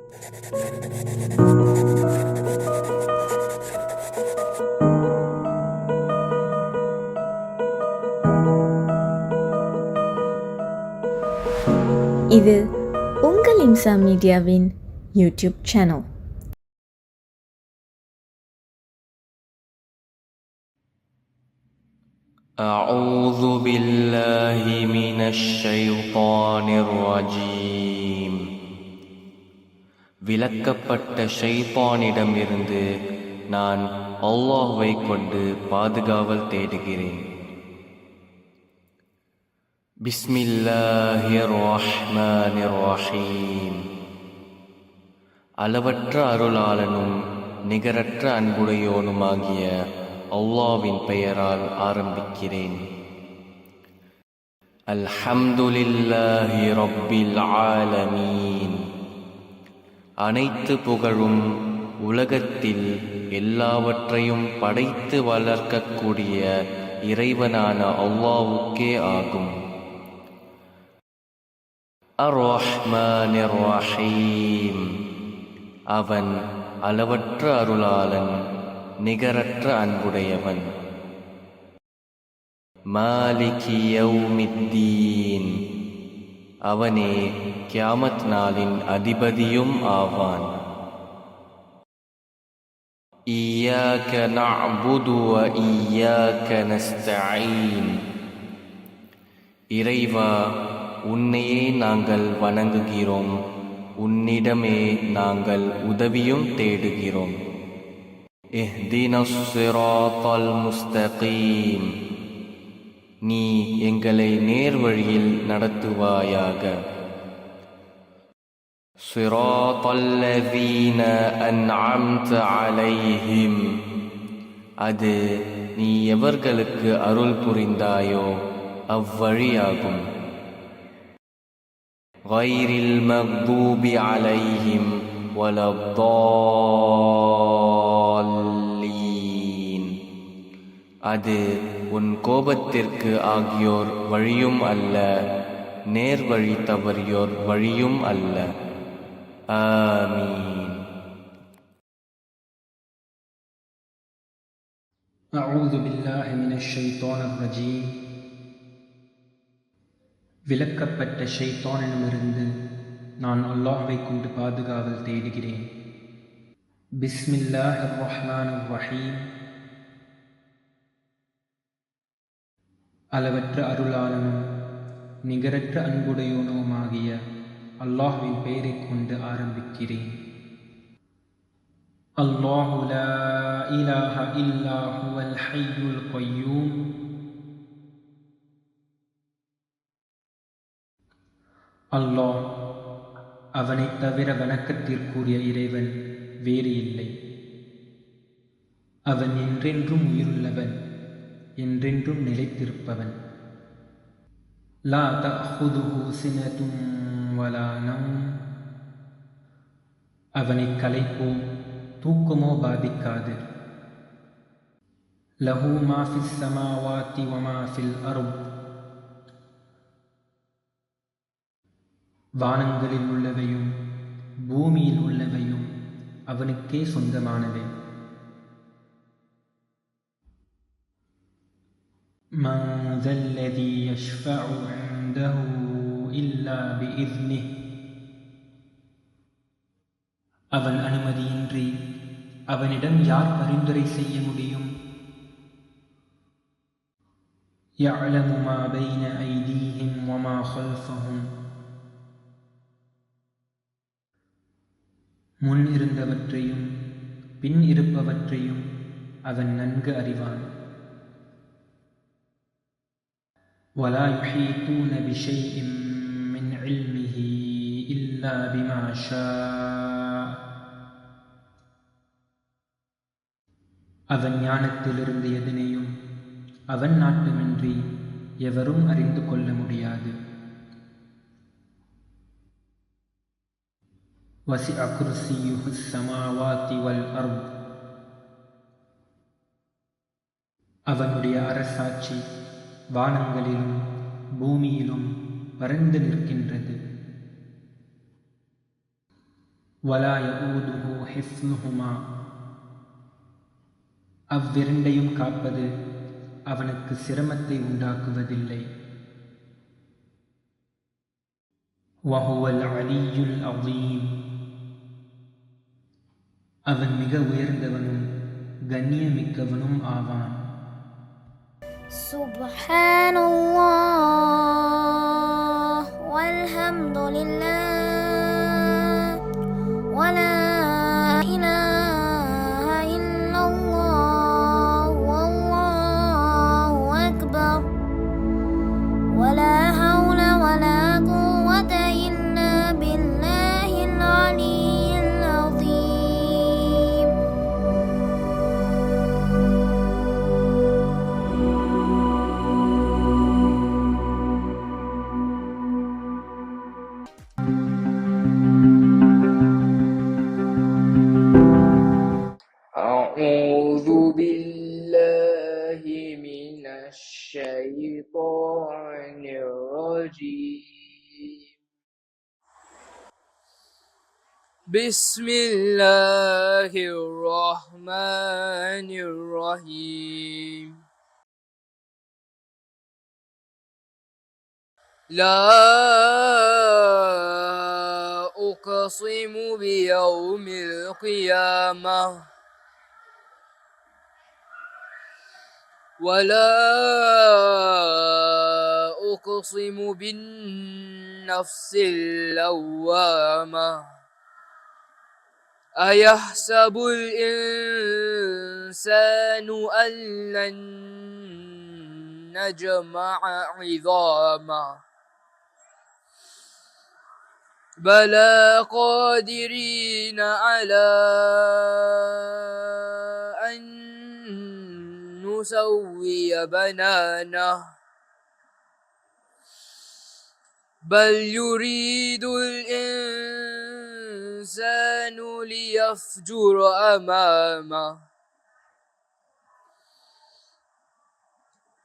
இது உங்கள் இம்சா மீடியாவின் YouTube channel. أعوذ بالله من الشيطان الرجيم. விலக்கப்பட்ட ஷைத்தானிடமிருந்து நான் அல்லாஹ்வை கொண்டு பாதுகாவல் தேடுகிறேன். பிஸ்மில்லாஹிர் ரஹ்மானிர் ரஹீம். அளவற்ற அருளாளனும் நிகரற்ற அன்புடையோனுமாகிய அல்லாஹ்வின் பெயரால் ஆரம்பிக்கிறேன். அல்ஹம்துலில்லாஹி ரப்பில் ஆலமீன். அனைத்து புகழும் உலகத்தில் எல்லாவற்றையும் படைத்து வளர்க்கக்கூடிய இறைவனான அல்லாஹ்வுக்கே ஆகும். அர்-ரஹ்மானிர் ரஹீம். அவன் அளவற்ற அருளாளன், நிகரற்ற அன்புடையவன். மாலிகி யௌமித்தீன். அவனே கியாமத் நாளின் அதிபதியும் ஆவான். இய்யாக நஅ்புது வ இய்யாக நஸ்தஈன். இறைவா, உன்னையே நாங்கள் வணங்குகிறோம், உன்னிடமே நாங்கள் உதவியும் தேடுகிறோம். இஹ்தினஸ் ஸிராத்தல் முஸ்தகீம். நீ எங்களை நேர்வழியில் நடத்துவாயாக. ஸிராத்தல்லதீன அன்அம்த அலைஹிம். அது நீ எவர்களுக்கு அருள் புரிந்தாயோ அவ்வழியாகும். கைரில் மக்தூபி அலைஹிம் வலத்தால்லீன். அது உன் கோபத்திற்கு ஆகியோர் வழியும் அல்ல, நேர்வழி தவறியோர் வழியும் அல்ல. ஆமீன். அஊது பில்லாஹி மினஷ் ஷைத்தானிர் ரஜீம். விலக்கப்பட்ட ஷைத்தானிடமிருந்து நான் அல்லாஹ்வை கொண்டு பாதுகாவல் தேடுகிறேன். பிஸ்மில்லாஹிர் ரஹ்மானிர் ரஹீம். அளவற்ற அருளாளனும் நிகரற்ற அன்புடையோனுமாகிய அல்லாஹ்வின் பெயரைக் கொண்டு ஆரம்பிக்கிறேன். அல்லாஹு லா இலாஹ இல்லா ஹுவல் ஹய்யுல் கய்யூம். அல்லாஹ், அவனைத் தவிர வணக்கத்திற்குரிய இறைவன் வேறு இல்லை. அவன் என்றென்றும் உயிருள்ளவன், என்றென்றும் நிலைத்திருப்பவன். லா தஅஹுதுஹு சினத்தும் வலா நௌம். அவனைக் களைப்போ தூக்கமோ பாதிக்காது. லஹு மா ஃபிஸ் ஸமாவாத்தி வ மா ஃபில் அர்த். வானங்களில் உள்ளவையும் பூமியில் உள்ளவையும் அவனுக்கே சொந்தமானவை. மன் தல்லதீ யஷ்ஃபஉ இன்தஹு இல்லா பிஇذ்னிஹ். அவன் அனுமதியின்றி அவனிடம் யார் பரிந்துரை செய்ய முடியும்? யஅலமு மா பைன ஐதீஹிம் வ மா கல்ஃபஹும். முன் இருந்தவற்றையும் பின் இருப்பவற்றையும் அவன் நன்கு அறிவான். وَلَا يُحِيطُونَ بِشَيْءٍ مِّنْ عِلْمِهِ إِلَّا بِمَا شَاءَ. அவன் ஞானத்திலிருந்து எதனையும் அவன் நாட்டமின்றி எவரும் அறிந்து கொள்ள முடியாது. وَسِعَ كُرْسِيُّهُ السَّمَاوَاتِ وَالْأَرْضَ. அவனுடைய அரசாட்சி வானங்களிலும் பூமியிலும் பரந்து நிற்கின்றது. வலா யஊதுஹு ஹிஃப்லுஹுமா, அவ்விரண்டையும் காப்பது அவனுக்கு சிரமத்தை உண்டாக்குவதில்லை. வஹுவல் அலியுல் அஸீம், அவன் மிக உயர்ந்தவனும் கண்ணியமிக்கவனும் ஆவான். சுப்ஹானல்லாஹ் வல்ஹம்துலில்லாஹ் வலா இலாஹ இல்லல்லாஹ் வல்லாஹு அக்பர் வலா ஹவுல வலா குவத இல்லா பில்லாஹில் அலிய்யில் அஸீம். أعوذ بالله من الشيطان الرجيم. بسم الله الرحمن الرحيم. لا أقسم بيوم القيامة ولا أقسم بالنفس اللوامة. أيحسب الإنسان أن لن نجمع عظامه بلى قادرين على أن نسوي بنانه بل يريد الإنسان ليفجر أمامه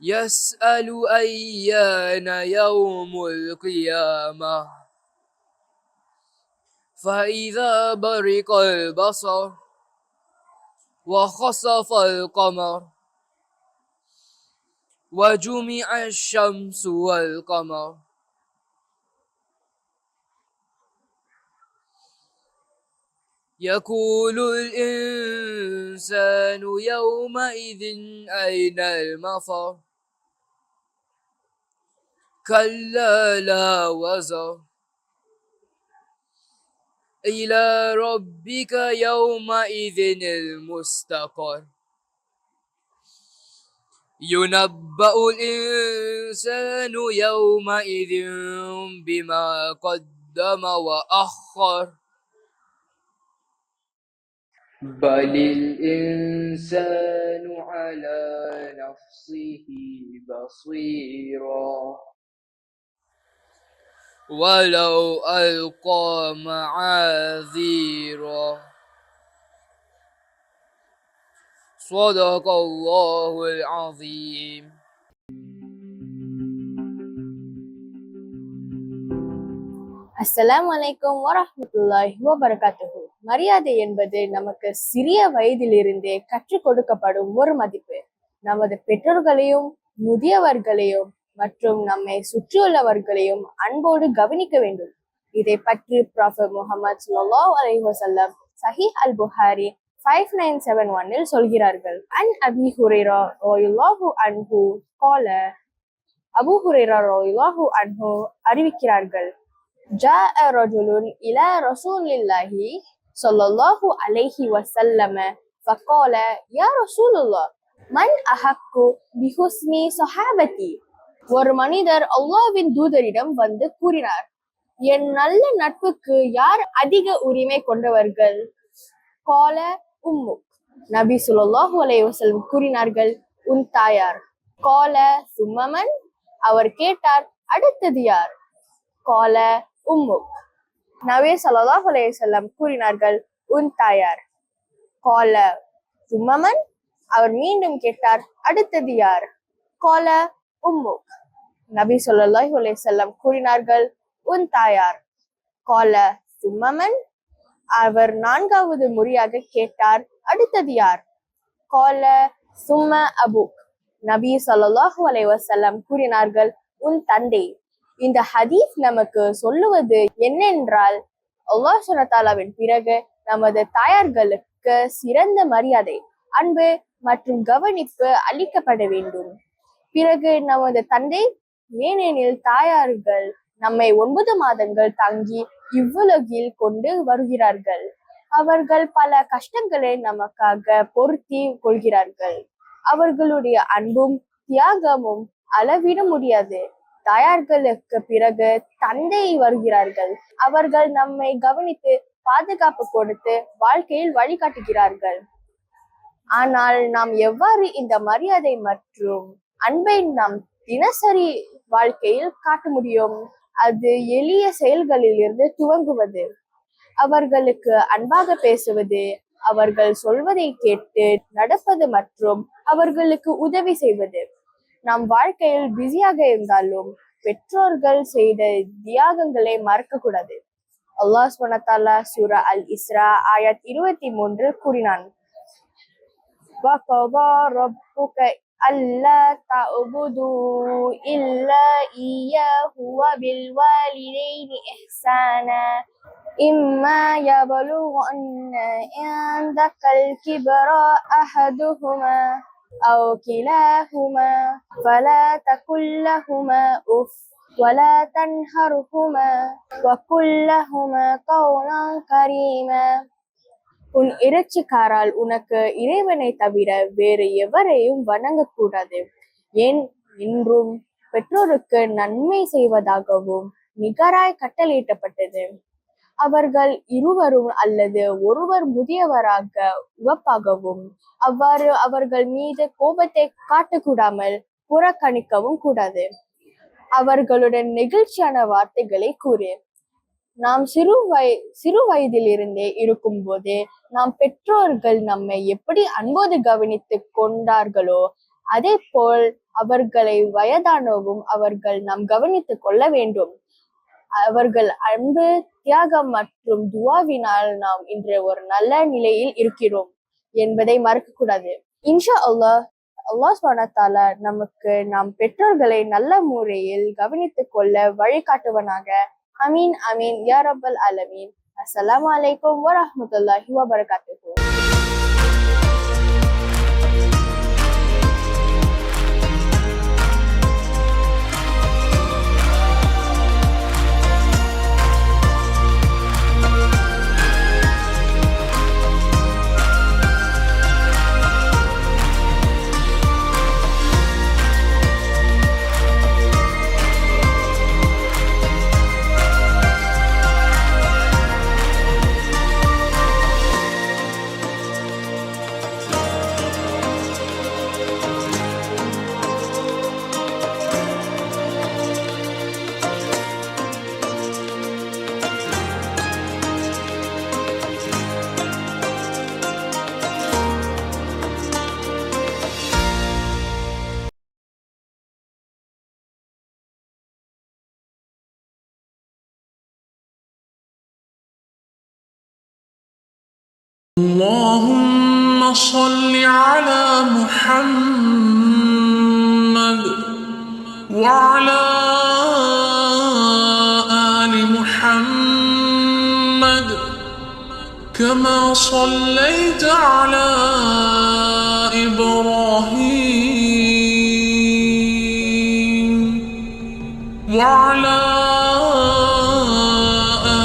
يسأل أيان يوم القيامة فإذا برق البصر وخسف القمر وجمع الشمس والقمر يقول الإنسان يومئذ أين المفر كلا لا وزر إلى ربك يومئذ المستقر ينبأ الإنسان يومئذ بما قدم وأخر بل الإنسان على نفسه بصيرا ولو ألقى معاذيرا. صدق الله العظيم. அஸ்ஸலாமு அலைக்கும் வரஹ்மத்துல்லாஹி வபரகாத்துஹு. மரியாதை என்பது நமக்கு சிறிய வயதிலிருந்தே கற்றுக் கொடுக்கப்படும் ஒரு மதிப்பு. நமது பெற்றோர்களையும் முதியவர்களையும் மற்றும் நம்மை சுற்றியுள்ளவர்களையும் அன்போடு கவனிக்க வேண்டும். இதை பற்றி ப்ராஃபட் முஹம்மது ஸல்லல்லாஹு அலைஹி வஸல்லம் சஹீஹ் அல் புகாரி 5971 சொல்கிறார்கள். அன் அபி ஹுரைரா ரலியல்லாஹு அன்ஹு قال, அபூ ஹுரைரா ரலியல்லாஹு அன்ஹு அறிவிக்கிறார்கள், جاء رجل إلى رسول الله صلى الله عليه وسلم فقال يا رسول الله من أحق بحسن صحابتي. ஒரு மனிதர் அல்லாஹ்வின் தூதரிடம் வந்து கூறினார், என் நல்ல நட்புக்கு யார் அதிக உரிமை கொண்டவர்கள்? கால உம்முக். நபி ஸல்லல்லாஹு அலைஹி வஸல்லம் கூறினார்கள், உன் தாயார். கால சும்மமன். அவர் கேட்டார், அடுத்தது யார்? கால உம்முக். நபி ஸல்லல்லாஹு அலைஹி வஸல்லம் கூறினார்கள், உன் தாயார். கால சும்மமன். அவர் மீண்டும் கேட்டார், அடுத்தது யார்? கால உம்முக். நபி ஸல்லல்லாஹு அலைஹி வஸல்லம் கூறினார்கள், உன் தாயார். கால சும்மமன். அவர் 4வது முறையாக கேட்டார், அடுத்தது யார்? கால சும்ம அபுக். நபி ஸல்லல்லாஹு அலைஹி வஸல்லம் கூறினார்கள், உன் தந்தை. இந்த ஹதீஸ் நமக்கு சொல்லுவது என்னென்றால், அல்லாஹ் சுப்ஹானஹு வ தஆலாவின் பிறகு நமது தாயார்களுக்கு சிறந்த மரியாதை, அன்பு மற்றும் கவனிப்பு அளிக்கப்பட வேண்டும். பிறகு நமது தந்தை, ஏனெனில் தாயார்கள் நம்மை 9 மாதங்கள் தாங்கி இவ்வுலகில் கொண்டு வருகிறார்கள். அவர்கள் பல கஷ்டங்களை நமக்காக பொருத்தி கொள்கிறார்கள். அவர்களுடைய அன்பும் தியாகமும் அளவிட முடியாது. தாயார்களுக்கு பிறகு தந்தை வருகிறார்கள். அவர்கள் நம்மை கவனித்து பாதுகாப்பு கொடுத்து வாழ்க்கையில் வழிகாட்டுகிறார்கள். ஆனால் நாம் எவ்வாறு இந்த மரியாதை மற்றும் அன்பை நாம் தினசரி வாழ்க்கையில் காட்ட முடியும்? அது எளிய செயல்களில் இருந்து துவங்குவது. அவர்களுக்கு அன்பாக பேசுவது, அவர்கள் சொல்வதை கேட்டு நடப்பது மற்றும் அவர்களுக்கு உதவி செய்வது. நாம் வாழ்க்கையில் பிஸியாக இருந்தாலும் பெற்றோர்கள் செய்த தியாகங்களை மறக்க கூடாது. அல்லாஹ் சுப்ஹானஹு வ தஆலா சூரா அல் இஸ்ரா ஆயத் 23 கூறினான், وَقَضَى رَبُّكَ أَلَّا تَعْبُدُوا إِلَّا إِيَّاهُ وَبِالْوَالِدَيْنِ إِحْسَانًا إِمَّا يَبْلُغَنَّ عِندَكَ الْكِبَرَ أَحَدُهُمَا أَوْ كِلَاهُمَا فَلَا تَقُل لَّهُمَا أُفٍّ وَلَا تَنْهَرْهُمَا وَقُل لَّهُمَا قَوْلًا كَرِيمًا. உன் இறைச்சிக்காரால் உனக்கு இறைவனை தவிர வேறு எவரையும் வணங்கக்கூடாது. ஏன் என்றும் பெற்றோருக்கு நன்மை செய்வதாகவும் நிகராய் கட்டளையிடப்பட்டது. அவர்கள் இருவரும் அல்லது ஒருவர் முதியவராக உவப்பாகவும், அவ்வாறு அவர்கள் மீது கோபத்தை காட்டக்கூடாமல் புறக்கணிக்கவும் கூடாது. அவர்களுடன் நெகிழ்ச்சியான வார்த்தைகளை கூறு. நாம் சிறு வயதிலிருந்தே இருக்கும் போதே நாம் பெற்றோர்கள் நம்மை எப்படி அன்போடு கவனித்து கொண்டார்களோ அதே போல் அவர்களை வயதானவும் அவர்கள் நாம் கவனித்துக் கொள்ள வேண்டும். அவர்கள் அன்பு, தியாகம் மற்றும் துவாவினால் நாம் இன்று ஒரு நல்ல நிலையில் இருக்கிறோம் என்பதை மறக்கக்கூடாது. இன்ஷா அல்லாஹ் சுப்ஹானஹு வ தஆலா நமக்கு நாம் பெற்றோர்களை நல்ல முறையில் கவனித்துக் கொள்ள வழிகாட்டுவனாக. அமீன் அமீன் யா ரப்பல் ஆலமீன். அஸ்ஸலாமு அலைக்கும் வரஹ்மத்துல்லாஹி வபரகாத்துஹு. اللهم صل على محمد وعلى آل محمد كما صليت على إبراهيم وعلى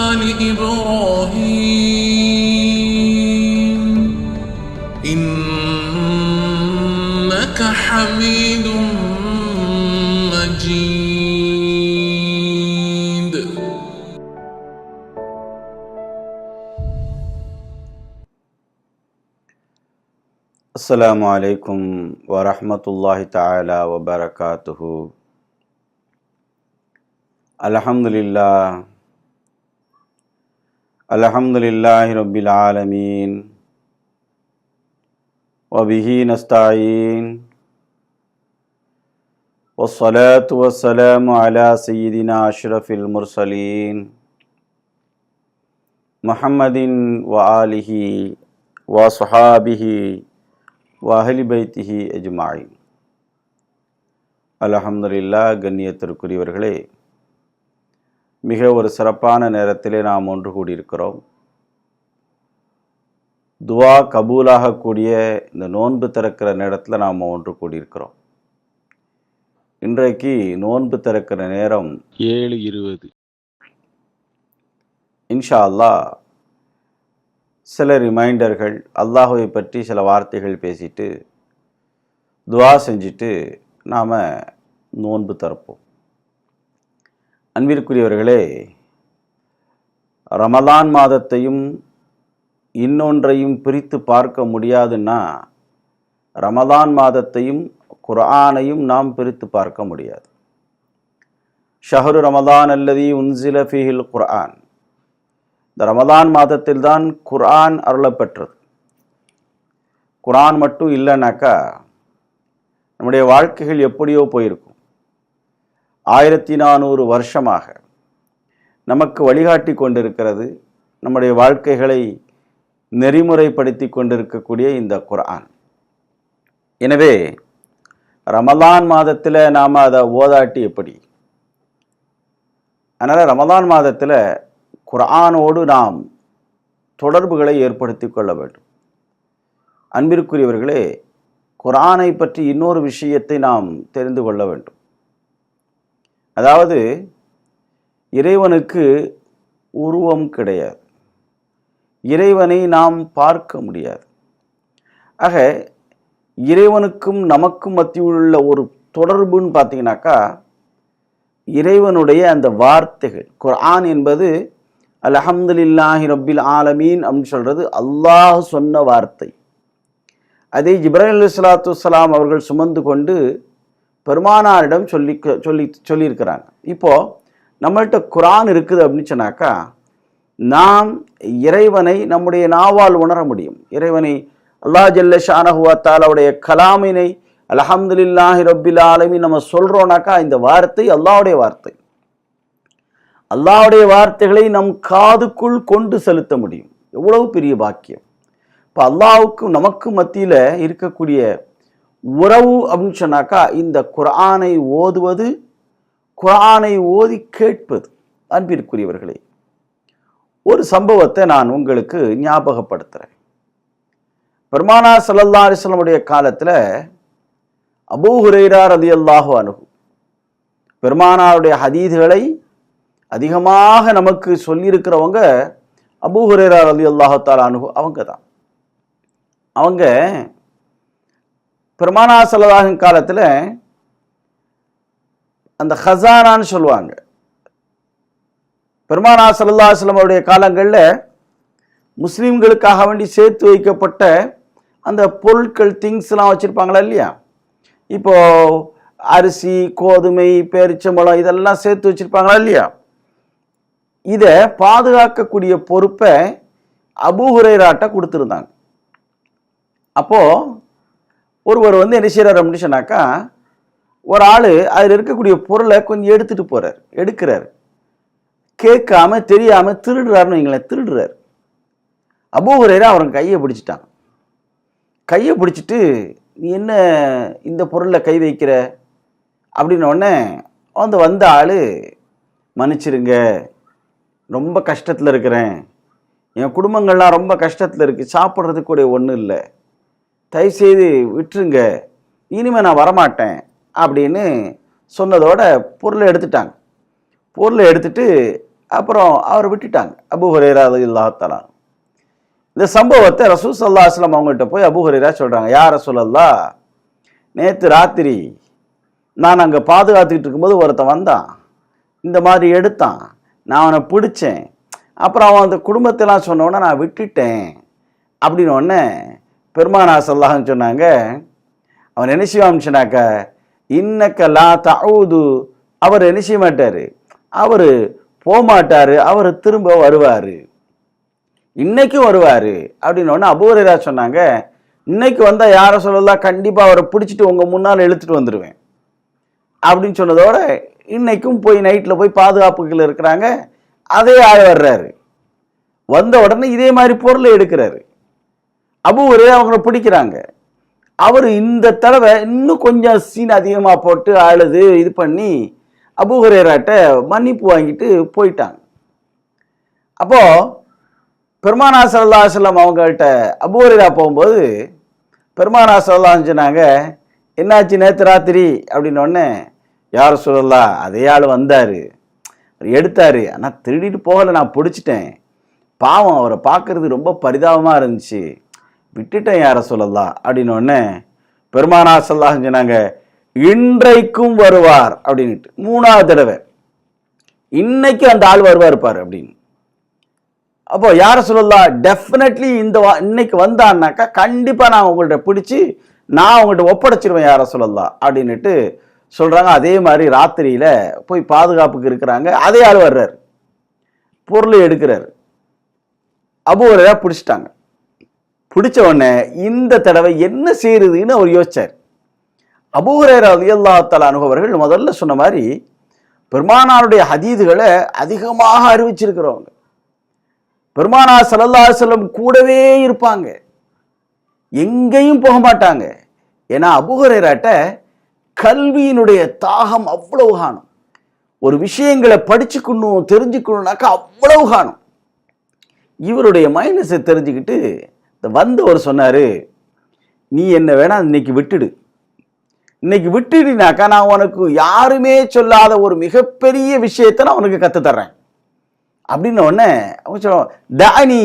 آل إبراهيم إنك حميد مجيد. السلام عليكم ورحمة الله تعالى وبركاته. الحمد لله رب العالمين وبه نستعين والصلاة والسلام على سيدنا أشرف المرسلين முஹம்மதின் வ ஆலிஹி வ சுஹாபிஹி வ அஹ்லி பைத்திஹி அஜ்மாயின். அல்ஹம்துலில்லாஹ். கண்ணியத்திற்குரியவர்களே, மிக ஒரு சிறப்பான நேரத்திலே நாம் ஒன்று கூடியிருக்கிறோம். துவா கபூலாகக்கூடிய இந்த நோன்பு திறக்கிற நேரத்தில் நாம் ஒன்று கூடியிருக்கிறோம். இன்றைக்கு நோன்பு திறக்கிற நேரம் 7:20. இன்ஷா அல்லாஹ் சில ரிமைண்டர்கள், அல்லாஹுவை பற்றி சில வார்த்தைகள் பேசிட்டு துவா செஞ்சுட்டு நாம் நோன்பு திறப்போம். அன்பிற்குரியவர்களே, ரமலான் மாதத்தையும் இன்னொன்றையும் பிரித்து பார்க்க முடியாதுன்னா ரமலான் மாதத்தையும் குர்ஆனையும் நாம் பிரித்து பார்க்க முடியாது. ஷஹரு ரமலான் அல்லதி உன்சில ஃபீஹில் குர்ஆன். இந்த ரமலான் மாதத்தில் தான் குர்ஆன் அருளப்பெற்றது. குர்ஆன் மட்டும் இல்லைனாக்கா நம்முடைய வாழ்க்கைகள் எப்படியோ போயிருக்கும். 1400 வருஷமாக நமக்கு வழிகாட்டி கொண்டிருக்கிறது, நம்முடைய வாழ்க்கைகளை நெறிமுறைப்படுத்தி கொண்டிருக்கக்கூடிய இந்த குர்ஆன். எனவே ரமலான் மாதத்தில் நாம் அதை ஓதாட்டி எப்படி? அதனால் ரமலான் மாதத்தில் குர்ஆனோடு நாம் தொடர்புகளை ஏற்படுத்தி கொள்ள வேண்டும். அன்பிற்குரியவர்களே, குர்ஆனை பற்றி இன்னொரு விஷயத்தை நாம் தெரிந்து கொள்ள வேண்டும். அதாவது, இறைவனுக்கு உருவம் கிடையாது, இறைவனை நாம் பார்க்க முடியாது. ஆக இறைவனுக்கும் நமக்கும் மத்தியில் உள்ள ஒரு தொடர்புன்னு பார்த்தீங்கன்னாக்கா இறைவனுடைய அந்த வார்த்தைகள். குர்ஆன் என்பது அல்ஹம்துலில்லாஹி ரப்பில் ஆலமீன் அப்படின்னு சொல்கிறது அல்லாஹ் சொன்ன வார்த்தை. அதை ஜிப்ரீல் அலைஹிஸ்ஸலாத்து வஸ்ஸலாம் அவர்கள் சுமந்து கொண்டு பெருமானாரிடம் சொல்லியிருக்கிறாங்க. இப்போது நம்மள்கிட்ட குர்ஆன் இருக்குது அப்படின்னு சொன்னாக்கா நாம் இறைவனை நம்முடைய நாவால் உணர முடியும். இறைவனை அல்லாஹ் ஜல்ல ஷானஹு வ தஆலாவுடைய கலாமினை அல்ஹம்துலில்லாஹி ரப்பில் ஆலமீன் நம்ம சொல்கிறோன்னாக்கா இந்த வார்த்தை அல்லாஹ்வுடைய வார்த்தை. அல்லாஹ்வுடைய வார்த்தைகளை நம் காதுக்குள் கொண்டு செலுத்த முடியும். எவ்வளவு பெரிய பாக்கியம்! இப்போ அல்லாஹ்வுக்கும் நமக்கு மத்தியில் இருக்கக்கூடிய உறவு அப்படின்னு சொன்னாக்கா இந்த குர்ஆனை ஓதுவது, குர்ஆனை ஓதி கேட்பது. அன்பிற்குரியவர்களே, ஒரு சம்பவத்தை நான் உங்களுக்கு ஞாபகப்படுத்துகிறேன். பெருமானார் ஸல்லல்லாஹு அலைஹி வஸல்லம் காலத்தில் அபூ ஹுரைரா ரலியல்லாஹு அன்ஹு, பெருமானாருடைய ஹதீஸ்களை அதிகமாக நமக்கு சொல்லியிருக்கிறவங்க அபூ ஹுரைரா ரலியல்லாஹு தஆலா அன்ஹு அவங்க தான். அவங்க பெருமானார் ஸல்லல்லாஹு அலைஹி காலத்தில் அந்த ஹஸானான்னு சொல்லுவாங்க. பெருமானார் ஸல்லல்லாஹு அலைஹி வஸல்லம் அவருடைய காலங்களில் முஸ்லீம்களுக்காக வேண்டி சேர்த்து வைக்கப்பட்ட அந்த பொருட்கள், திங்ஸ்லாம் வச்சுருப்பாங்களா இல்லையா? இப்போது அரிசி, கோதுமை, பேரிச்சம்பழம் இதெல்லாம் சேர்த்து வச்சுருப்பாங்களா இல்லையா? இதை பாதுகாக்கக்கூடிய பொறுப்பை அபூ ஹுரைராட்ட கொடுத்துருந்தாங்க. அப்போது ஒருவர் என்ன செய்கிறார் அப்படின்னு சொன்னாக்கா, ஒரு ஆள் அதில் இருக்கக்கூடிய பொருளை கொஞ்சம் எடுத்துகிட்டு போகிறார், எடுக்கிறார். கேட்காம தெரியாமல் திருடுறாருன்னு வைங்களேன், திருடுறார். அபூ ஹுரைரா அவன் கையை பிடிச்சிட்டான். கையை பிடிச்சிட்டு, நீ என்ன இந்த பொருளில் கை வைக்கிற அப்படின்ன உடனே வந்த ஆள், மன்னிச்சிருங்க, ரொம்ப கஷ்டத்தில் இருக்கிறேன், என் குடும்பங்கள்லாம் ரொம்ப கஷ்டத்தில் இருக்குது, சாப்பிட்றதுக்கு கூட ஒன்றும் இல்லை, தயவுசெய்து விட்டுருங்க, இனிமேல் நான் வரமாட்டேன் அப்படின்னு சொன்னதோட பொருளை எடுத்துட்டாங்க. பொருளை எடுத்துட்டு அப்புறம் அவரை விட்டுட்டாங்க. அபூ ஹுரைரா ரலியல்லாஹு தஆலா. இந்த சம்பவத்தை ரசூல் ஸல்லல்லாஹு அலைஹி வஸல்லம் அவங்கள்ட்ட போய் அபூ ஹுரைரா சொல்கிறாங்க, யா ரசூலல்லாஹ், நேற்று ராத்திரி நான் அங்கே பாதுகாத்துக்கிட்டு இருக்கும்போது ஒருத்தன் வந்தான், இந்த மாதிரி எடுத்தான், நான் அவனை பிடிச்சேன், அப்புறம் அவன் அந்த குடும்பத்தெல்லாம் சொன்னோன்னே நான் விட்டுட்டேன் அப்படின்னு ஒன்று பெருமானார் ஸல்லல்லாஹு அலைஹி வஸல்லம் சொன்னாங்க. அவன் என்ன செய்வான்னு சொன்னாக்க, இன்னக்க லா தஊது, அவர் என்ன செய்ய மாட்டார், அவர் போகமாட்டார், அவர் திரும்ப வருவார், இன்னைக்கும் வருவார் அப்படின்னு ஒன்று அபூ ஹுரைரா சொன்னாங்க. இன்னைக்கு வந்தால் யார சொல்லலாம், கண்டிப்பாக அவரை பிடிச்சிட்டு உங்கள் முன்னால் இழுத்துட்டு வந்துடுவேன் அப்படின்னு சொன்னதோட இன்னைக்கும் போய் நைட்டில் போய் பாதுகாப்புகள் இருக்கிறாங்க. அதே ஆள் வர்றாரு. வந்த உடனே இதே மாதிரி பொருளை எடுக்கிறாரு. அபூ ஹுரைரா அவங்கள பிடிக்கிறாங்க. அவர் இந்த தடவை இன்னும் கொஞ்சம் சீன் அதிகமாக போட்டு அழுது இது பண்ணி அபூ ஹுரைராட்ட மன்னிப்பு வாங்கிட்டு போயிட்டாங்க. அப்போது பெருமானார் ஸல்லல்லாஹு அலைஹி வஸல்லம் அவங்கள்ட்ட அபூ ஹுரைரா போகும்போது பெருமானார் ஸல்லல்லாஹு அலைஹி சொன்னாங்க, என்னாச்சு நேற்று ராத்திரி அப்படின்னோடனே, யா ரசூலல்லாஹ் அதே ஆள் வந்தார், எடுத்தார், ஆனால் திருடிட்டு போகலை, நான் பிடிச்சிட்டேன், பாவம் அவரை பார்க்கறது ரொம்ப பரிதாபமாக இருந்துச்சு, விட்டுட்டேன் யா ரசூலல்லாஹ் அப்படின்னோடனே பெருமானார் ஸல்லல்லாஹு அலைஹி சொன்னாங்க, இன்றைக்கும் வருவார் அப்படின்ட்டு. 3வது தடவை இன்னைக்கு அந்த ஆள் வருவார் பாரு அப்படின்னு. அப்போ யா ரசூலல்லாஹ் டெஃபினெட்லி இன்னைக்கு வந்தான்னாக்கா கண்டிப்பாக நான் உங்கள்கிட்ட பிடிச்சி நான் உங்கள்கிட்ட ஒப்படைச்சிருவேன் யா ரசூலல்லாஹ் அப்படின்னுட்டு சொல்கிறாங்க. அதே மாதிரி ராத்திரியில் போய் பாதுகாப்புக்கு இருக்கிறாங்க. அதே ஆள் வர்றார், பொருளை எடுக்கிறார். அபூ ஹுரைரா பிடிச்சிட்டாங்க. பிடிச்ச உடனே இந்த தடவை என்ன செய்யறதுன்னு அவர் யோசிச்சார். அபூ ஹுரைரா ரலியல்லாஹு தஆலா அன்ஹு அவர்கள் முதல்ல சொன்ன மாதிரி பெருமானாருடைய ஹதீதுகளை அதிகமாக அறிவிச்சிருக்கிறவங்க. பெருமானார் ஸல்லல்லாஹு அலைஹி வஸல்லம் கூடவே இருப்பாங்க, எங்கேயும் போக மாட்டாங்க. ஏன்னா அபூ ஹுரைராட்ட கல்வியினுடைய தாகம் அவ்வளவு காணும். ஒரு விஷயங்களை படிச்சுக்கணும் தெரிஞ்சுக்கணும்னாக்கா அவ்வளவு காணும். இவருடைய மைனஸை தெரிஞ்சுக்கிட்டு வந்தவர் சொன்னார், நீ என்ன வேணா இன்னைக்கு விட்டுடு, இன்னைக்கு விட்டுடினாக்கா நான் உனக்கு யாருமே சொல்லாத ஒரு மிகப்பெரிய விஷயத்தை நான் உனக்கு கற்றுத்தர்றேன் அப்படின்ன உடனே அவங்க சொல்லுவாங்க, தானி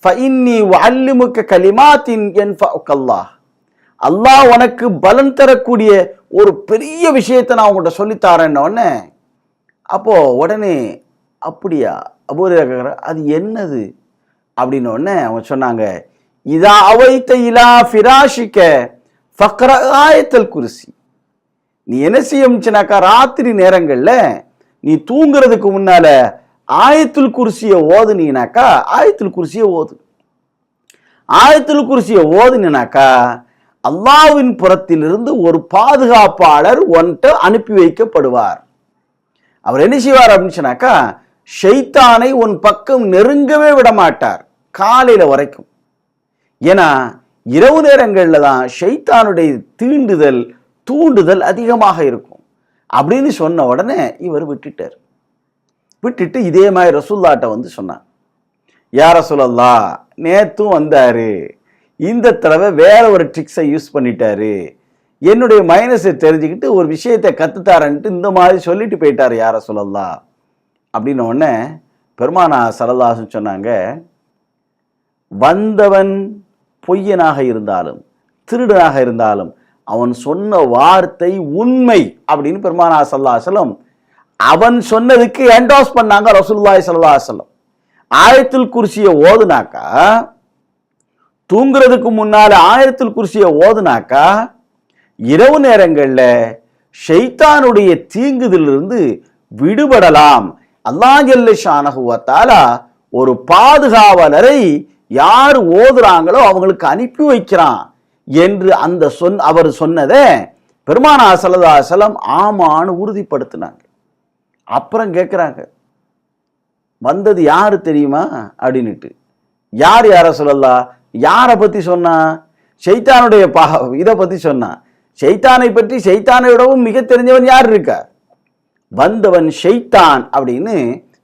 ஃபஇன்னி வஅல்லிமுக கலிமாத்தின் யன்ஃபஉக்கல்லாஹ், அல்லாஹ் உனக்கு பலன் தரக்கூடிய ஒரு பெரிய விஷயத்தை நான் உங்கள்கிட்ட சொல்லித்தாரேன்ன உடனே அப்போ உடனே அப்படியா அபூ ஹுரைரா கேட்குற, அது என்னது அப்படின்ன உடனே அவங்க சொன்னாங்க, இதா அவைத்த இலா ஃபிராஷிக்க ஃபக்ர ஆயத்தல் குர்சி, நீ என்ன செய்யணுச்சுனாக்கா ராத்திரி நேரங்களில் நீ தூங்குறதுக்கு முன்னால ஆயத்துல் குர்சியை ஓதுனீனாக்கா ஆயத்துல் குர்சியை ஓது. ஆயத்துல் குர்சியை ஓதுனாக்கா அல்லாஹ்வின் புறத்திலிருந்து ஒரு பாதுகாப்பாளர் ஒன்றை அனுப்பி வைக்கப்படுவார். அவர் என்ன செய்வார் அப்படின்னு சொன்னாக்கா ஷைத்தானை உன் பக்கம் நெருங்கவே விட மாட்டார் காலையில வரைக்கும். ஏன்னா இரவு நேரங்களில் தான் ஷைத்தானுடைய தூண்டுதல் அதிகமாக இருக்கும் அப்படின்னு சொன்ன உடனே இவர் விட்டுட்டார். விட்டுட்டு இதே மாதிரி ரசூலுல்லாஹ்ட்ட வந்து சொன்னார், யா ரசூலல்லாஹ் நேத்தும் வந்தாரு, இந்த தடவை வேற ஒரு ட்ரிக்ஸை யூஸ் பண்ணிட்டாரு, என்னுடைய மைனஸை தெரிஞ்சுக்கிட்டு ஒரு விஷயத்தை கற்றுத்தாரன்ட்டு இந்த மாதிரி சொல்லிட்டு போயிட்டார் யா ரசூலல்லாஹ் அப்படின்ன உடனே பெருமானார் ஸல்லல்லாஹு அலைஹி வஸல்லம் சொன்னாங்க, வந்தவன் பொய்யனாக இருந்தாலும் திருடனாக இருந்தாலும் அவன் சொன்ன வார்த்தை உண்மை அப்படின்னு பெருமானார் ஸல்லல்லாஹு அலைஹி வஸல்லம் அவன் சொன்னதுக்கு என்டோஸ் பண்ணாங்க ரசூலுல்லாஹி ஸல்லல்லாஹு அலைஹி வஸல்லம். ஆயத்துல் குர்சியை ஓதுனாக்கா, தூங்குறதுக்கு முன்னால ஆயத்துல் குர்சியை ஓதுனாக்கா இரவு நேரங்களில் ஷைத்தானுடைய தீங்குதிலிருந்து விடுபடலாம். அல்லாஹ் ஜல்ல ஷானஹு வ தஆலா ஒரு பாதுகாவலரை யார் ஓதுறாங்களோ அவங்களுக்கு அனுப்பி வைக்கிறான் என்று அவர் சொன்னதை பெருமானார் ஸல்லல்லாஹு அலைஹி வஸல்லம் ஆமான்னு உறுதிப்படுத்தினாங்க. அப்புறம் கேட்குறாங்க, வந்தது யாரு தெரியுமா அப்படின்னுட்டு. யார் யார சொல்லலாம், யாரை பற்றி சொன்னா, ஷைத்தானுடைய இதை பற்றி சொன்னா. ஷைத்தானை பற்றி ஷைத்தானை விடவும் மிக தெரிஞ்சவன் யார் இருக்கா, வந்தவன் ஷைத்தான் அப்படின்னு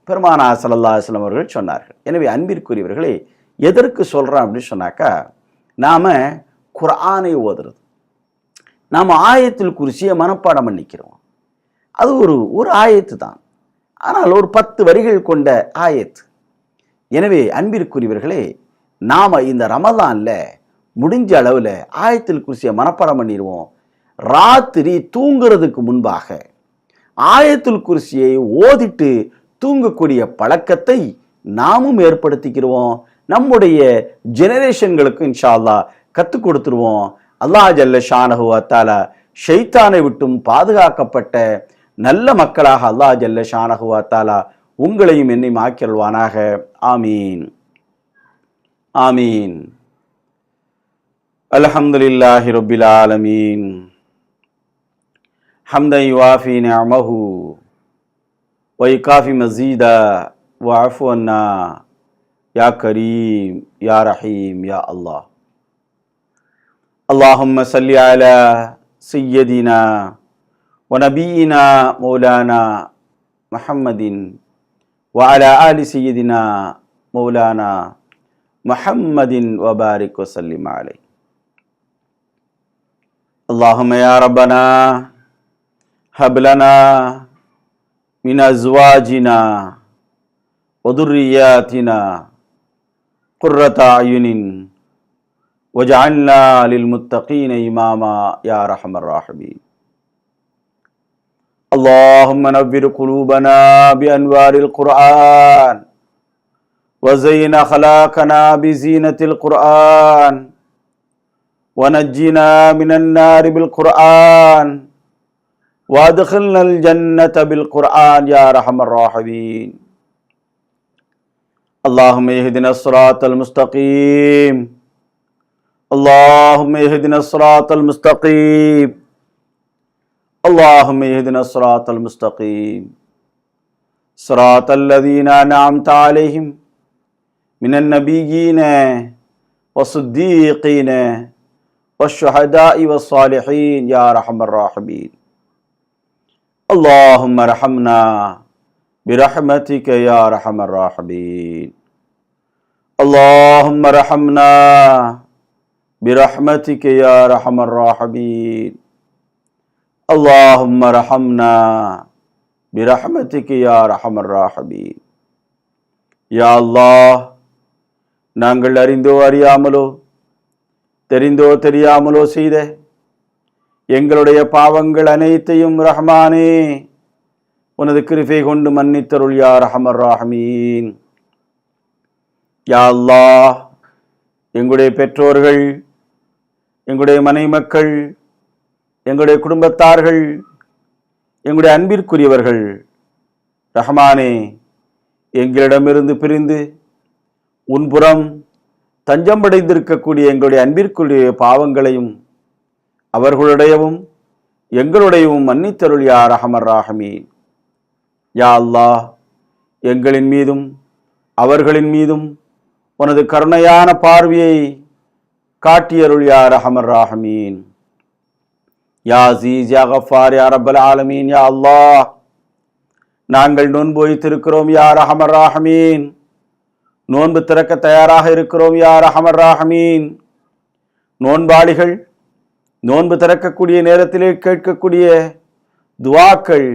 பெருமானார் ஸல்லல்லாஹு அலைஹி வஸல்லம் அவர்கள் சொன்னார்கள். எனவே அன்பிற்குரியவர்களே, எதற்கு சொல்கிறோம் அப்படின்னு சொன்னாக்கா, நாம் குர்ஆனை ஓதுறது, நாம் ஆயத்துல் குர்சியை மனப்பாடம் பண்ணிக்கிறோம். அது ஒரு ஆயத்து தான், ஆனால் ஒரு 10 வரிகள் கொண்ட ஆயத்து. எனவே அன்பிற்குரியவர்களே, நாம் இந்த ரமலானில் முடிஞ்ச அளவில் ஆயத்துல் குர்சியை மனப்பாடம் பண்ணிடுவோம். ராத்திரி தூங்குறதுக்கு முன்பாக ஆயத்துல் குர்சியை ஓதிட்டு தூங்கக்கூடிய பழக்கத்தை நாமும் ஏற்படுத்திக்கிறோம். நம்முடைய ஜெனரேஷன்களுக்கு இன்ஷா அல்லாஹ் கற்றுக் கொடுத்துருவோம். அல்லாஹ் ஜல்ல ஷானஹு வ தஆலா ஷைத்தானை விட்டும் பாதுகாக்கப்பட்ட நல்ல மக்களாக அல்லாஹ் ஜல்ல ஷானஹு வ தஆலா உங்களையும் என்னையும் ஆக்கியல்வானாக. ஆமீன் ஆமீன். அல்ஹம்துலில்லாஹி ரப்பில் ஆலமீன். ஹம்தன் யுவாஃபி நிஅமஹு வ யுகாஃபி மஸீதா வஅஃபு அன்னா யா கரீம் யா ரஹீம் யா அல்லாஹ். اللهم صل على سيدنا ونبينا مولانا محمد وعلى آل سيدنا مولانا محمد وبارك وسلم عليه. اللهم يا ربنا هب لنا من أزواجنا وذرياتنا قرة أعين وجعلنا للمتقين إماما يا أرحم الراحمين. اللهم نور قلوبنا بأنوار القرآن وزين أخلاقنا بزينة القرآن ونجنا من النار بالقرآن وادخلنا الجنة بالقرآن يا أرحم الراحمين. اللهم اهدنا الصراط المستقيم. اللهم اهدنا الصراط المستقيم. اللهم اهدنا الصراط المستقيم صراط الذين أنعمت عليهم من النبيين والصديقين والشهداء والصالحين يا أرحم الراحمين. اللهم ارحمنا برحمتك يا أرحم الراحمين. اللهم ارحمنا برحمتك يا أرحم الراحمين. اللهم ارحمنا برحمتك يا أرحم الراحمين. யா அல்லாஹ், நாங்கள் அறிந்தோ அறியாமலோ தெரிந்தோ தெரியாமலோ செய்த எங்களுடைய பாவங்கள் அனைத்தையும் ரஹ்மானே உனது கிருபை கொண்டு மன்னித்தருள் யா அர்ஹமர் ராஹிமீன். யா அல்லாஹ், எங்களுடைய பெற்றோர்கள், எங்களுடைய மனைவி மக்கள், எங்களுடைய குடும்பத்தார்கள், எங்களுடைய அன்பிற்குரியவர்கள் ரஹ்மானே எங்களிடமிருந்து பிரிந்து உன்புறம் தஞ்சம் அடைந்திருக்கக்கூடிய எங்களுடைய அன்பிற்குரிய பாவங்களையும் அவர்களுடையவும் எங்களுடையவும் மன்னித்தருள் யா அர்ஹமர் ராஹிமீன். யா அல்லாஹ், எங்களின் மீதும் அவர்களின் மீதும் உனது கருணையான பார்வையை காட்டியருள் யா அர்ஹமர் ராஹிமீன். யா அஸீஸ் யா கஃபார் யா ரப்பல் ஆலமீன். யா அல்லாஹ், நாங்கள் நோன்பு வைத்திருக்கிறோம் யா அர்ஹமர் ராஹிமீன். நோன்பு திறக்க தயாராக இருக்கிறோம் யா அர்ஹமர் ராஹிமீன். நோன்பாளிகள் நோன்பு திறக்கக்கூடிய நேரத்திலே கேட்கக்கூடிய துஆக்கள்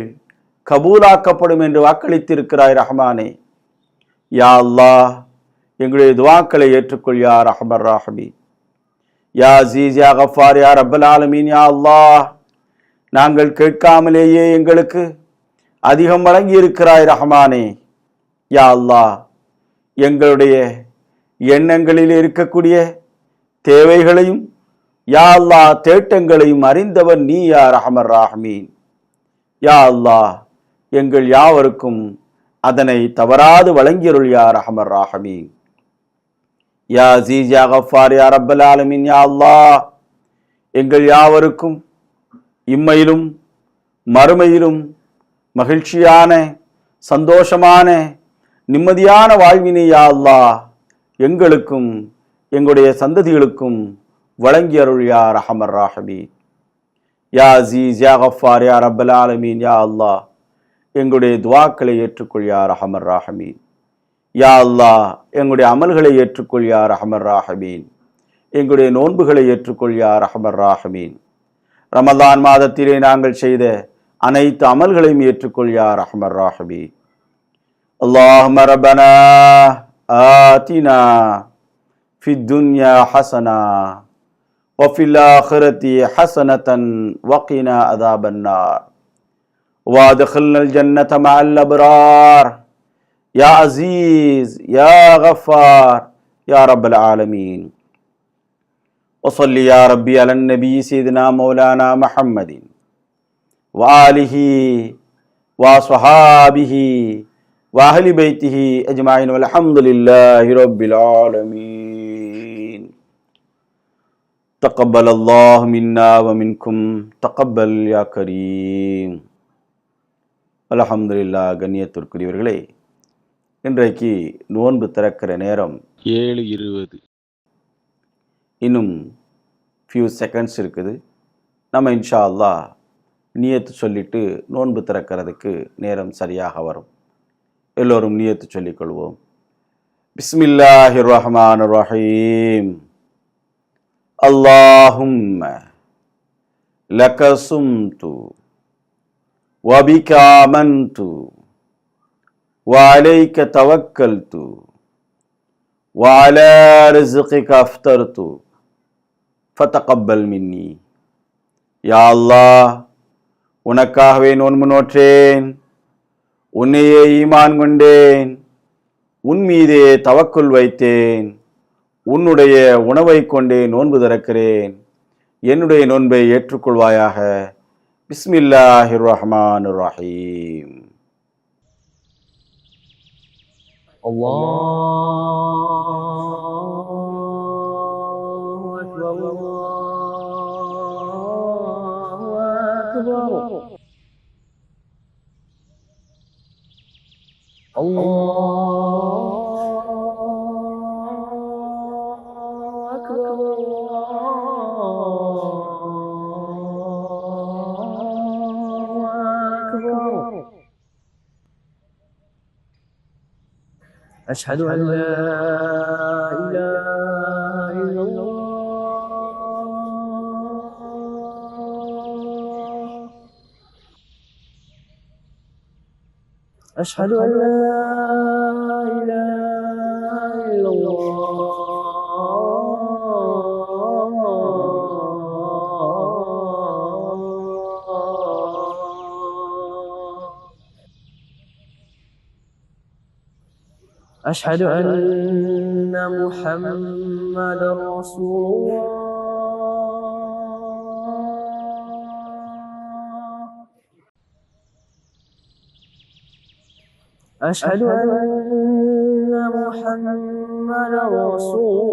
கபூலாக்கப்படும் என்று வாக்களித்திருக்கிறாய் ரஹ்மானே. யா அல்லாஹ், எங்களுடைய துஆக்களை ஏற்றுக்கொள் யா அர்ஹமர் ராஹிமீன். யா அஸீஸ் யா கஃபார் யா ரப்பல் ஆலமீன். யா அல்லாஹ், நாங்கள் கேட்காமலேயே எங்களுக்கு அதிகம் வழங்கி இருக்கிறாய் ரஹ்மானே. யா அல்லாஹ், எங்களுடைய எண்ணங்களில் இருக்கக்கூடிய தேவைகளையும் யா அல்லாஹ் தேட்டங்களையும் அறிந்தவன் நீ யா அர்ஹமர் ராஹிமீன். யா அல்லாஹ், எங்கள் யாவருக்கும் அதனை தவறாது வழங்கியருள் யா அர்ஹமர் ராஹிமீன். யா அஸீஸ் யா கஃபார் யா ரப்பல் ஆலமீன். யா அல்லாஹ், எங்கள் யாவருக்கும் இம்மையிலும் மறுமையிலும் மகிழ்ச்சியான சந்தோஷமான நிம்மதியான வாழ்வினை யா அல்லாஹ் எங்களுக்கும் எங்களுடைய சந்ததிகளுக்கும் வழங்கி அருள் யா அர்ஹமர் ராஹிமீன். யா அஸீஸ் யா கஃபார் யா ரப்பல் ஆலமீன். யா அல்லாஹ், எங்களுடைய துஆக்களை ஏற்றுக்கொள் யா அர்ஹமர் ராஹிமீன். யா அல்லாஹ், எங்களுடைய அமல்களை ஏற்றுக்கொள் யா அர்ஹமர் ராஹிமீன். எங்களுடைய நோன்புகளை ஏற்றுக்கொள் யா அர்ஹமர் ராஹிமீன். ரமலான் மாதத்திலே நாங்கள் செய்த அனைத்து அமல்களையும் ஏற்றுக்கொள் யா அர்ஹமர் ராஹிமீன். அல்லாஹும்ம ரப்பனா ஆதினா ஃபித் துன்யா ஹஸனா வஃபில் ஆখিরাতি ஹஸனத்தன் வகினா அஸாபன் நார் வஅத்கில்னல் ஜன்னத மஅல் அப்ரார் யா அஸீஸ் யா கஃபார் யா ரப்பல் ஆலமீன். வஸல்லி யா ரப்பி அலன் நபி சய்யிதினா மௌலானா முஹம்மதின் வஆலிஹி வஸஹாபிஹி வஅஹ்லி பைத்திஹி அஜ்மஈன் வல்ஹம்துலில்லாஹி ரப்பில் ஆலமீன். தக்கபலல்லாஹு மின்னா வ மின்கும் தக்கபல் யா கரீம். அல்ஹம்துலில்லாஹ். கண்ணியத்திற்குரியவர்களே, இன்றைக்கு நோன்பு திறக்கிற நேரம் 7:20. இன்னும் ஃபியூ செகண்ட்ஸ் இருக்குது. நம்ம இன்ஷா அல்லாஹ் நியத்து சொல்லிட்டு நோன்பு திறக்கிறதுக்கு நேரம் சரியாக வரும். எல்லோரும் நியத்து சொல்லிக்கொள்வோம். பிஸ்மில்லாஹிர் ரஹ்மானிர் ரஹீம். அல்லாஹும்ம லக சும்து வபிக ஆமன்து வஅலைக தவக்கல்து வஅலா ரிஸ்கிக அஃப்தர்து ஃபதகப்பல் மின்னி. யா அல்லாஹ், உனக்காகவே நோன்பு நோற்றேன், உன்னையே ஈமான் கொண்டேன், உன் மீதே தவக்குல் வைத்தேன், உன்னுடைய உணவை கொண்டே நோன்பு திறக்கிறேன், என்னுடைய நோன்பை ஏற்றுக்கொள்வாயாக. பிஸ்மில்லாஹிர் ரஹ்மானிர் ரஹீம். أشهد أن لا إله إلا الله. أشهد أن لا إله إلا الله. أشهد أن محمدا رسول الله. أشهد أن محمدا رسول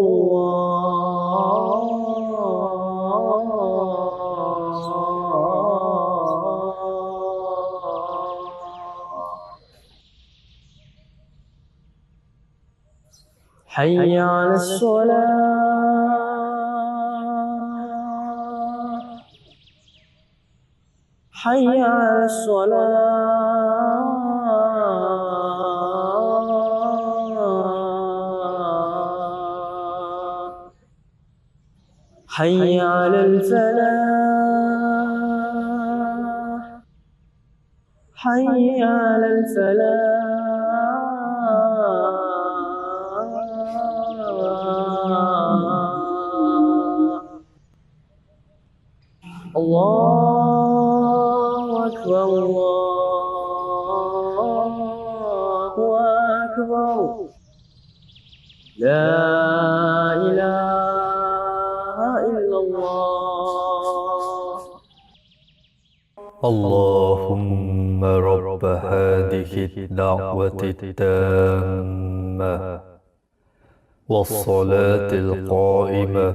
حي على الصلاة. حي على الصلاة. حي على الفلاح. حي على الفلاح. الله أكبر الله أكبر. لا إله إلا الله. اللهم رب هذه الدعوة التامة والصلاة القائمة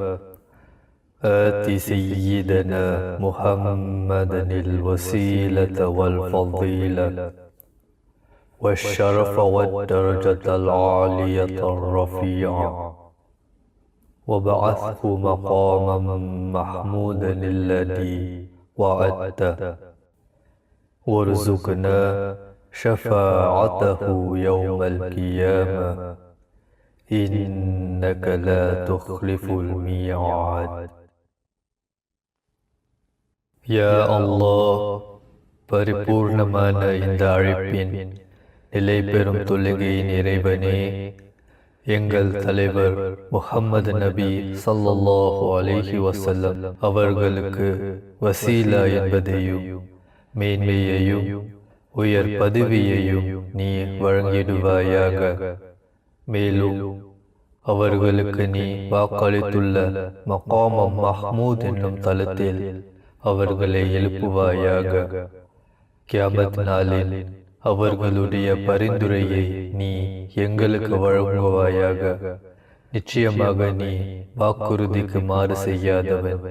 آت سيدنا محمدا الوسيلة والفضيلة والشرف والدرجة العالية الرفيعة وابعثه مقاما محمودا الذي وعدته وارزقنا شفاعته يوم القيامة إنك لا تخلف الميعاد. யா அல்லாஹ், பரிபூர்ணமான இந்த அழைப்பின் நிலை பெறும் தொழுகையின் இறைவனே, எங்கள் தலைவர் முஹம்மது நபி ஸல்லல்லாஹு அலைஹி வஸல்லம் அவர்களுக்கு வசீலா என்பதையும் மேன்மையையும் உயர் பதவியையும் நீ வழங்கிடுவாயாக. மேலும் அவர்களுக்கு நீ வாக்களித்துள்ள மகாமம் மஹ்மூத் என்னும் தலத்தில் அவர்களை எழுப்புவாயாக. கியாமத் நாளில் அவர்களுடைய பரிந்துரையை நீ எங்களுக்கு வழங்குவாயாக. நிச்சயமாக நீ வாக்குறுதிக்கு மாறு செய்யாதவன்.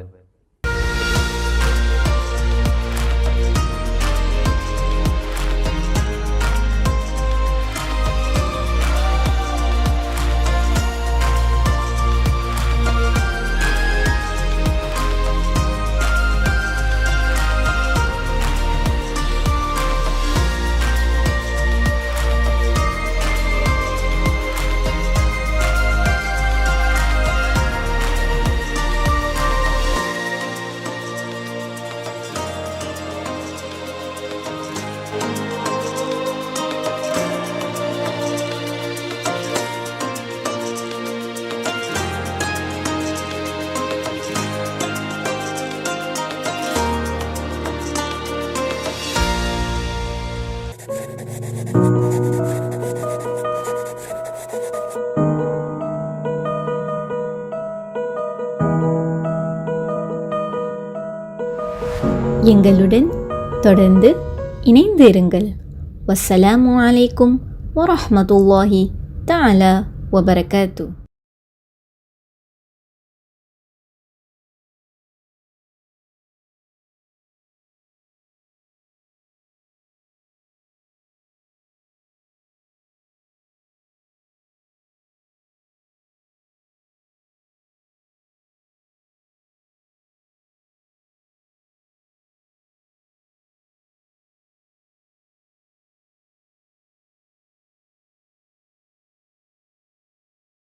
எங்களுடன் தொடர்ந்து இணைந்து இருங்கள். வஸ்ஸலாமு அலைக்கும் வரஹ்மத்துல்லாஹி தஆலா வபரகாத்துஹு.